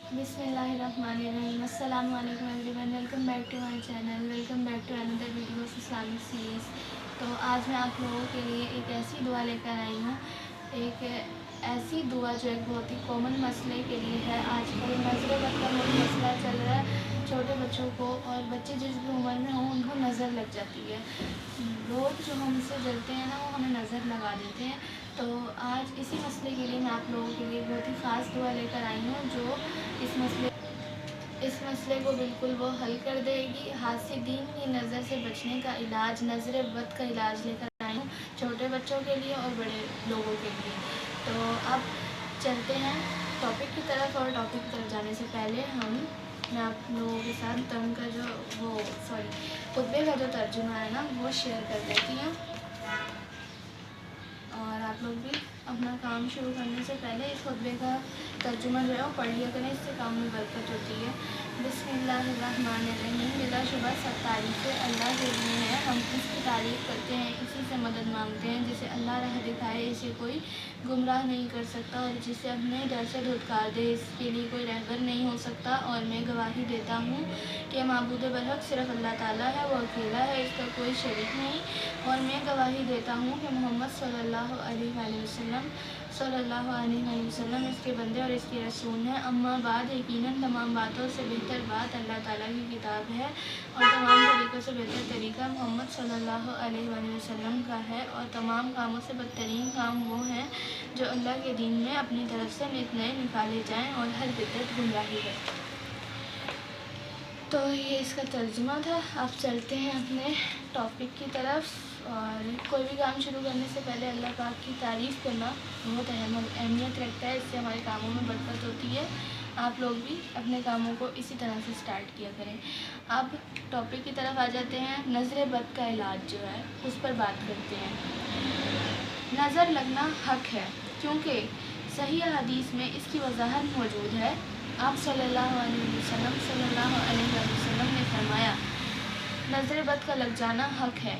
बिस्मिल्लाहिर्रहमानिर्रहीम। अस्सलाम वालेकुम everyone, welcome back to my channel, welcome back to another video of Islamic series. तो आज मैं आप लोगों के लिए एक ऐसी दुआ लेकर आई हूँ, एक ऐसी दुआ जो एक बहुत ही कॉमन मसले के लिए है। आजकल नज़र बद का बहुत मसला चल रहा है। छोटे बच्चों को और बच्चे जिस भी उम्र में हों उनको नज़र लग जाती है। लोग जो हमसे जलते हैं ना, वो हमें नज़र लगा देते हैं। तो आज इसी मसले के लिए मैं आप लोगों के लिए बहुत ही ख़ास दुआ लेकर आई हूँ, जो इस मसले को बिल्कुल वो हल कर देगी। हासिदीन की नज़र से बचने का इलाज, नज़र बद का इलाज लेकर आई हूँ, छोटे बच्चों के लिए और बड़े लोगों के लिए। तो अब चलते हैं टॉपिक की तरफ, और टॉपिक की तरफ जाने से पहले मैं आप लोगों के साथ खुतबे का जो तर्जुमा है ना, वो शेयर कर देती हूँ। और आप लोग भी अपना काम शुरू करने से पहले इस खुतबे का तर्जुमा जो है वो पढ़ लिया करें, इससे काम में बरकत होती है। बिस्मिल्लाहिर्रहमानिर्रहीम। बिलाशुबा सब तारीफ़ें अल्लाह के लिए हैं। हम इसकी तारीफ़ करते हैं, इसी से मदद मांगते हैं। जिसे अल्लाह राह दिखाए, इसे कोई गुमराह नहीं कर सकता, और जिसे अपने डर से धुतकार दे, इसके लिए कोई रहबर नहीं हो सकता। और मैं गवाही देता हूँ कि माबूद बरहक सिर्फ़ अल्लाह ताला है, वो अकेला है, इसका कोई शरीक नहीं। और मैं गवाही देता हूँ कि मोहम्मद सल्लल्लाहु अलैहि वसल्लम इसके बंदे और इसके रसूल हैं। अम्मा बाद, यकीनन तमाम बातों से बेहतर बात अल्लाह ताला की किताब है, और तमाम तरीक़ों से बेहतर तरीक़ा मोहम्मद सल्लल्लाहु अलैहि वसल्लम का है। और तमाम कामों से बदतरीन काम वो हैं जो अल्लाह के दीन में अपनी तरफ से नित नए निकाले जाएँ, और हर बिदअत गुमराही है। तो ये इसका तर्जुमा था। अब चलते हैं अपने टॉपिक की तरफ। और कोई भी काम शुरू करने से पहले अल्लाह पाक की तारीफ़ करना बहुत अहमियत रखता है, इससे हमारे कामों में बरकत होती है। आप लोग भी अपने कामों को इसी तरह से स्टार्ट किया करें। अब टॉपिक की तरफ आ जाते हैं। नज़र बद का इलाज जो है उस पर बात करते हैं। नज़र लगना हक है, क्योंकि सही हदीस में इसकी वजाहत मौजूद है। आप सल्लल्लाहु अलैहि वसल्लम ने फरमाया, नज़र बद का लग जाना हक है,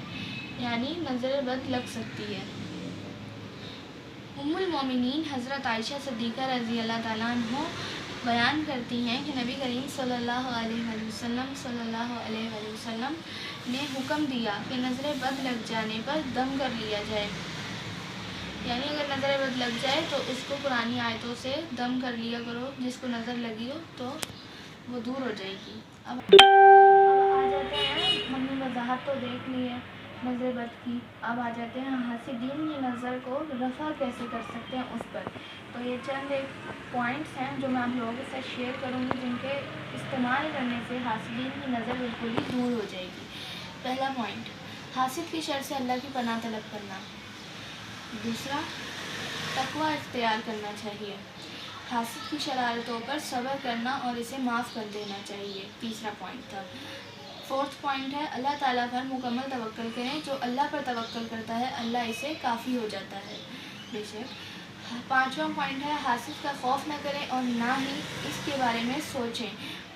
यानी नज़र बद लग सकती है। उम्मुल मोमिनीन हज़रत आयशा सिद्दीक़ा रज़ी अल्लाह ताला अन्हा बयान करती हैं कि नबी करीम सल्लल्लाहु अलैहि वसल्लम ने हुक्म दिया कि नज़र बद लग जाने पर दम कर लिया जाए, यानी अगर नज़र बद लग जाए तो उसको पुरानी आयतों से दम कर लिया करो। जिसको नज़र लगी हो तो वो दूर हो जाएगी। अब आ जाते हैं, हमने वजाहत तो देख ली है नज़र बद की। अब आ जाते हैं हासिदीन की नज़र को रफ़ा कैसे कर सकते हैं उस पर। तो ये चंद एक पॉइंट्स हैं जो मैं आप लोगों के साथ शेयर करूँगी, जिनके इस्तेमाल करने से हासिदीन की नज़र बिल्कुल ही दूर हो जाएगी। पहला पॉइंट, हासिद की शर से अल्लाह की पनाह तलब करना। दूसरा, तकवा इख्तियार करना चाहिए। हासिद की शरारतों पर सब्र करना और इसे माफ़ कर देना चाहिए। तीसरा पॉइंट था। फोर्थ पॉइंट है, अल्लाह ताला पर मुकम्मल तवक्कल करें। जो अल्लाह पर तवक्कल करता है, अल्लाह इसे काफ़ी हो जाता है बेशक। पांचवा पॉइंट है, हासिद का खौफ न करें और ना ही इसके बारे में सोचें,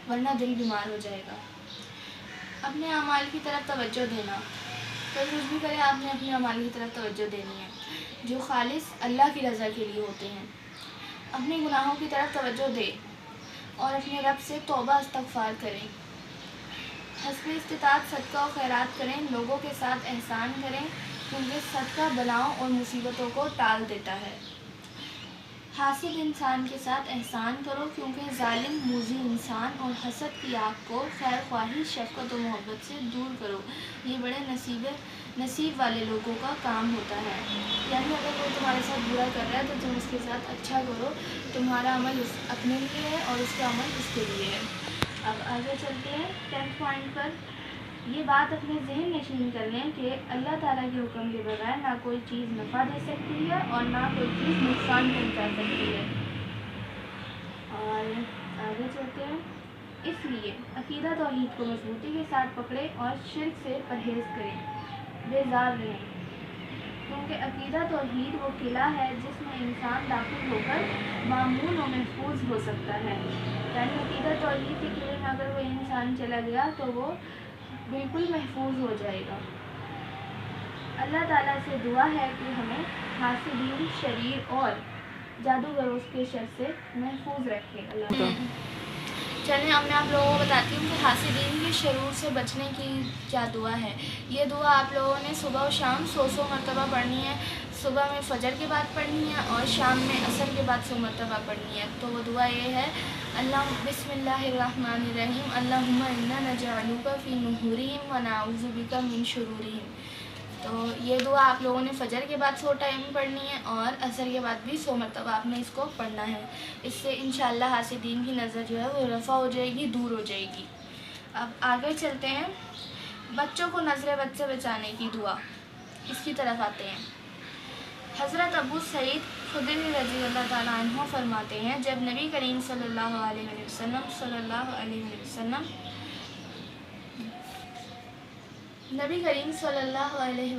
वरना दिल बीमार हो जाएगा। अपने अमाल की तरफ तवज्जो देना। तो कुछ भी करें, आपने अपने अमाल की तरफ तवज्जो देनी है जो खालिस अल्लाह की रज़ा के लिए होते हैं। अपने गुनाहों की तरफ तवज्जो दें और अपने रब से तौबा इस्तग़फ़ार करें। हस्बे इस्तिताअत सदका और खैरात करें। लोगों के साथ एहसान करें, क्योंकि सदका बलाओं और मुसीबतों को टाल देता है। हासिद इंसान के साथ एहसान करो, क्योंकि जालिम मूज़ी इंसान और हसद की आग को खैर ख्वाही, शफ़क़त और मोहब्बत से दूर करो। ये बड़े नसीब वाले लोगों का काम होता है। यानी अगर कोई तुम्हारे साथ बुरा कर रहा है तो तुम उसके साथ अच्छा करो। तुम्हारा अमल अपने लिए है और उसका अमल उसके लिए है। अब आगे चलते हैं 10th पॉइंट पर। ये बात अपने जहन नशीन कर लें कि अल्लाह ताला के हुक्म के बगैर ना कोई चीज़ नफ़ा दे सकती है और ना कोई चीज़ नुकसान पहुंचा सकती है। और आगे चलते हैं। इसलिए अकीदा तौहीद को मजबूती के साथ पकड़े और शिर्क से परहेज़ करें, बेजार रहें, क्योंकि अकीदा तौहीद वो किला है जिसमें इंसान दाखिल होकर मामून और महफूज हो सकता है। यानी अकीदा तौहीद के किले में अगर वो इंसान चला गया तो वो बिल्कुल महफूज हो जाएगा। अल्लाह ताला से दुआ है कि हमें हासिदीन, शरीर और जादूगरों के शर से महफूज रखे। अल्लाह चलें अब मैं आप लोगों को बताती हूँ कि हासिदीन के शरूर से बचने की क्या दुआ है। ये दुआ आप लोगों ने सुबह और शाम 100 मरतबा पढ़नी है। सुबह में फजर के बाद पढ़नी है और शाम में असर के बाद 100 मरतबा पढ़नी है। तो वो दुआ ये है, अल्लाह बिस्मिल्लाहिर्रहमानिर्रहीम अल्लाहुम्मा इन्ना नजअलुका फ़ी नुहूरिहिम व नऊज़ु बिका मिन शुरूरिहिम। तो ये दुआ आप लोगों ने फजर के बाद 100 टाइम पढ़नी है और असर के बाद भी 100 मरतबा आपने इसको पढ़ना है। इससे इंशाअल्लाह हासिदीन की नज़र जो है वो रफ़ा हो जाएगी, दूर हो जाएगी। अब आगे चलते हैं, बच्चों को नज़र बद से बचाने की दुआ, इसकी तरफ आते हैं। हज़रत अबू सईद खुदरी रज़ी अल्लाह ताला अन्हु फरमाते हैं, जब नबी करीम सल्लल्लाहु अलैहि वसल्लम नबी करीम सल्लल्लाहु अलैहि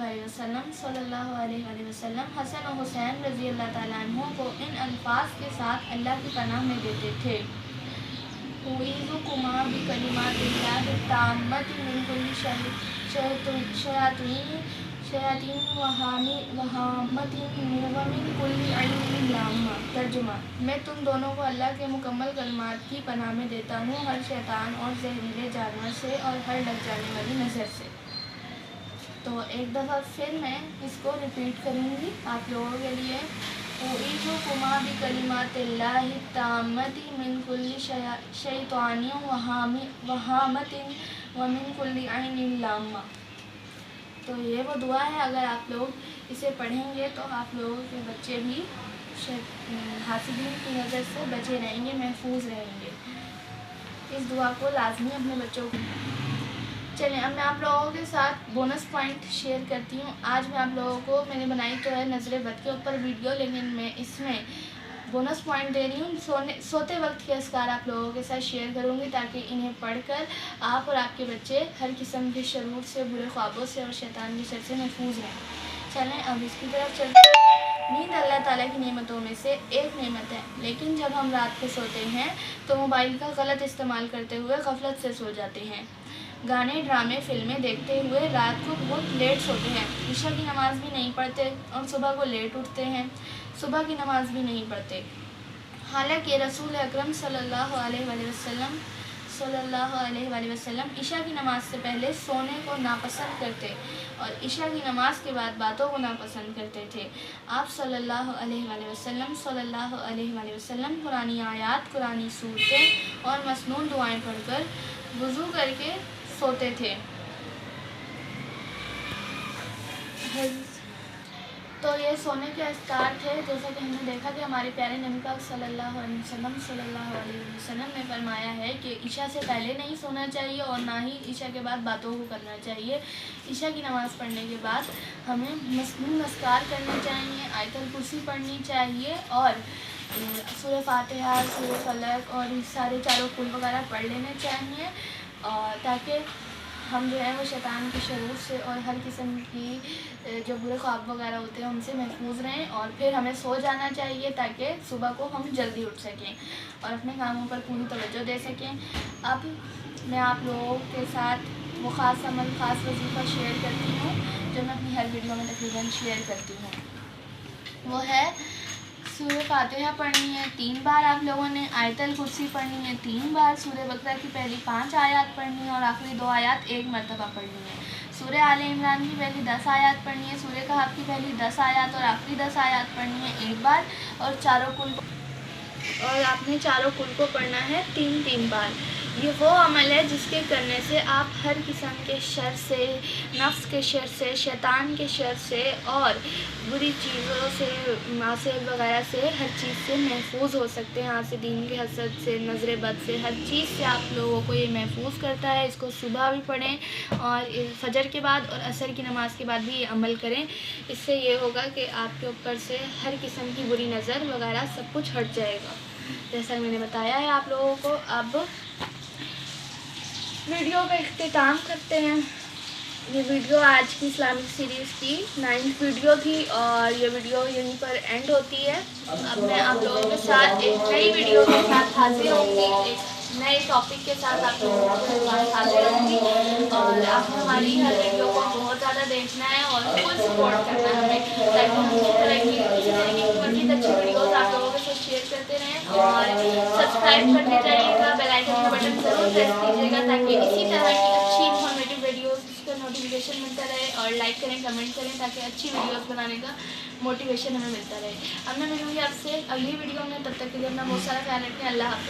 वसल्लम हसन और हुसैन रज़ी अल्लाह ताला अन्हु को इन अल्फाज के साथ अल्लाह की पनाह में देते थे, उईज़ुकुमा बिकलिमातिल्लाहि ताम्मति मिन कुल्ली शयातीन वहामतिन व मिन कुल्ली ऐनिन लाम्मा। तर्जुमा, मैं तुम दोनों को अल्लाह के मुकम्मल कलमात की पनाह में देता हूँ, हर शैतान और जहरीले जानवर से और हर लग जाने वाली नज़र से। तो एक दफ़ा फिर मैं इसको रिपीट करूँगी आप लोगों के लिए। उईज़ुकुमा बिकलिमातिल्लाहि ताम्मति मिन कुल्ली शैतानिन वहामतिन व मिन कुल्ली ऐनिन लाम्मा। तो ये वो दुआ है, अगर आप लोग इसे पढ़ेंगे तो आप लोगों के बच्चे भी हासिदीन की नज़र से बचे रहेंगे, महफूज रहेंगे। इस दुआ को लाजमी अपने बच्चों को। चलें अब मैं आप लोगों के साथ बोनस पॉइंट शेयर करती हूँ। आज मैं आप लोगों को, मैंने बनाई तो है नज़र बद के ऊपर वीडियो, लेकिन मैं इसमें बोनस पॉइंट दे रही हूँ। सोते वक्त के अस्कार आप लोगों के साथ शेयर करूँगी ताकि इन्हें पढ़कर आप और आपके बच्चे हर किस्म के शरूर से, बुरे ख्वाबों से और शैतान की शर से महफूज रहें। चलें अब इसकी तरफ चलते हैं। नींद अल्लाह ताला की नेमतों में से एक नेमत है, लेकिन जब हम रात को सोते हैं तो मोबाइल का गलत इस्तेमाल करते हुए गफलत से सो जाते हैं। गाने, ड्रामे, फिल्में देखते हुए रात को बहुत लेट सोते हैं। इशा की नमाज़ भी नहीं पढ़ते और सुबह को लेट उठते हैं, सुबह की नमाज़ भी नहीं पढ़ते। हालांकि रसूल अकरम सल्लल्लाहु अलैहि वसल्लम इशा की नमाज से पहले सोने को नापसंद करते और इशा की नमाज के बाद बातों को नापसंद करते थे। आप सल्लल्लाहु अलैहि वसल्लम कुरानी आयात, कुरानी सूरतें और मसनून दुआएं पढ़कर वज़ू करके सोते थे। तो ये सोने के अस्कार थे, जैसा कि हमने देखा कि हमारे प्यारे नबी पाक सल्लल्लाहु अलैहि वसल्लम ने फरमाया है कि इशा से पहले नहीं सोना चाहिए और ना ही इशा के बाद बातों को करना चाहिए। इशा की नमाज़ पढ़ने के बाद हमें मसनून अस्कार करने चाहिए, आयतुल कुर्सी पढ़नी चाहिए और सूरह फातिहा, सूरह फलक और सारे चारों कुल वगैरह पढ़ लेने चाहिए, और ताकि हम जो है वो शैतान के शरूर से और हर किस्म की जो बुरे ख्वाब वगैरह होते हैं उनसे महफूज रहें। और फिर हमें सो जाना चाहिए ताकि सुबह को हम जल्दी उठ सकें और अपने कामों पर पूरी तवज्जो दे सकें। अब मैं आप लोगों के साथ वो ख़ास अमल, ख़ास वजीफ़ा शेयर करती हूँ जो मैं अपनी हर वीडियो में तकरीबन शेयर करती हूँ। वो है सूरह फातिहा पढ़नी है 3 बार आप लोगों ने, आयतुल कुर्सी पढ़नी है 3 बार, सूरह बकरा की पहली 5 आयत पढ़नी है और आखिरी 2 आयत 1 मरतबा पढ़नी है। सूरह आले इमरान की पहली 10 आयत पढ़नी है, सूरह कहफ की पहली 10 आयत और आखिरी 10 आयत पढ़नी है 1 बार, और आपने चारों कुल को पढ़ना है 3-3 बार। ये वो अमल है जिसके करने से आप हर किस्म के शर से, नफ्स के शर से, शैतान के शर से और बुरी चीज़ों से, मासियत वगैरह से, हर चीज़ से महफूज हो सकते हैं। हासिदीन के हसद से, नज़र बद से, हर चीज़ से आप लोगों को ये महफूज करता है। इसको सुबह भी पढ़ें और फजर के बाद और असर की नमाज़ के बाद भी ये अमल करें। इससे ये होगा कि आपके ऊपर से हर किस्म की बुरी नज़र वगैरह सब कुछ हट जाएगा, जैसा मैंने बताया है आप लोगों को। अब वीडियो का इख्तिताम करते हैं। ये वीडियो आज की इस्लामिक सीरीज़ की 9th वीडियो थी और ये वीडियो यहीं पर एंड होती है। अब मैं आप लोगों के साथ एक नई वीडियो के साथ हाजिर होंगी, एक नए टॉपिक के साथ आप लोगों के साथ हाजिर होंगी, और आपको हमारी हर वीडियो को बहुत ज़्यादा देखना है और फुल सपोर्ट करना है हमें, ताकि हम इसी तरह की मज़ीद अच्छी वीडियोज़ आप लोगों के साथ शेयर करते रहें। और सब्सक्राइब करते जाइएगा, बेल आइकन को प्रेस कीजिएगा ताकि इसी तरह की अच्छी इन्फॉर्मेटिव वीडियोस का नोटिफिकेशन मिलता रहे, और लाइक करें, कमेंट करें ताकि अच्छी वीडियोस बनाने का मोटिवेशन हमें मिलता रहे। अब मैं मिलूँगी आपसे अगली वीडियो में, तब तक के लिए अपना बहुत सारा ख्याल रखें। अल्लाह हाफ़िज़।